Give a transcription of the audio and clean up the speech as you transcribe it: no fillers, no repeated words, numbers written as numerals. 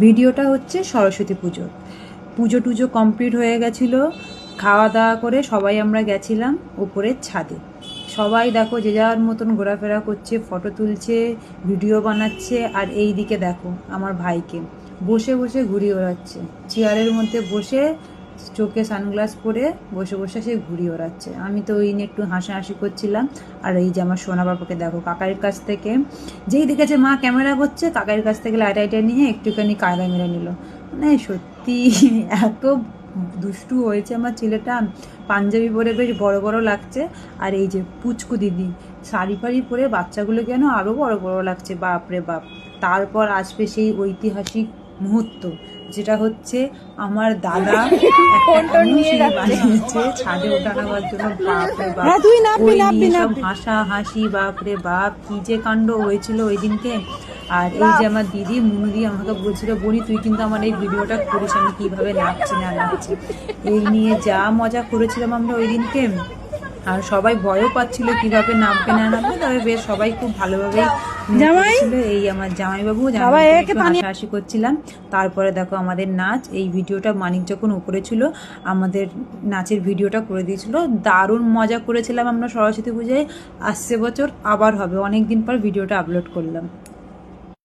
ভিডিওটা হচ্ছে সরস্বতী পুজো টুজো কমপ্লিট হয়ে গেছিলো। খাওয়া দাওয়া করে সবাই আমরা গেছিলাম উপরের ছাদে। সবাই দেখো যে যার মতন ঘোরাফেরা করছে, ফটো তুলছে, ভিডিও বানাচ্ছে। আর এই দিকে দেখো আমার ভাইকে বসে বসে ঘুড়ি ওড়াচ্ছে, চেয়ারের মধ্যে বসে চোখে সানগ্লাস পরে বসে বসে সে ঘুড়ি ওড়াচ্ছে। আমি তো ওই নিয়ে একটু হাসাহাসি করছিলাম। আর এই যে আমার সোনা বাবাকে দেখো কাকার কাছ থেকে যেই দেখেছে মা ক্যামেরা করছে, কাকার কাছ থেকে লাইট নিয়ে একটুখানি কায়দা মেরে নিল। মানে সত্যি এত দুষ্টু হয়েছে আমার ছেলেটা। পাঞ্জাবি পরে বেশ বড় বড় লাগছে। আর এই যে পুচকু দিদি শাড়ি ফাড়ি পরে বাচ্চাগুলো কেন আরও বড় বড় লাগছে, বাপ রে বাপ। তারপর আসবে সেই ঐতিহাসিক মুহূর্ত, যেটা হচ্ছে আমার দাদা বানিয়েছে ছাদে ওঠানোর জন্য। বাপরে বাপ, ওই নিয়ে সব হাসা হাসি, বাপরে বাপ কি যে কাণ্ড হয়েছিল ওই দিনকে। আর এই যে আমার দিদি মুনুদি আমাকে বলছিল, বনি তুই কিন্তু আমার এই ভিডিওটা করিস আমি কিভাবে নাচছি না নাচছি। এই নিয়ে যা মজা করেছিলাম আমরা ওই দিনকে। আর সবাই ভয়ও পাচ্ছিল কিভাবে নামবে না নামবে, তবে বেশ সবাই খুব ভালোভাবেই ছিল। এই আমার জামাইবাবু হাসাহাসি করছিলাম। তারপরে দেখো আমাদের নাচ, এই ভিডিওটা মানিক যখন উপরে ছিল আমাদের নাচের ভিডিওটা করে দিয়েছিল। দারুণ মজা করেছিলাম আমরা সরস্বতী পূজায়। আসছে বছর আবার হবে, অনেক দিন পর ভিডিওটা আপলোড করলাম।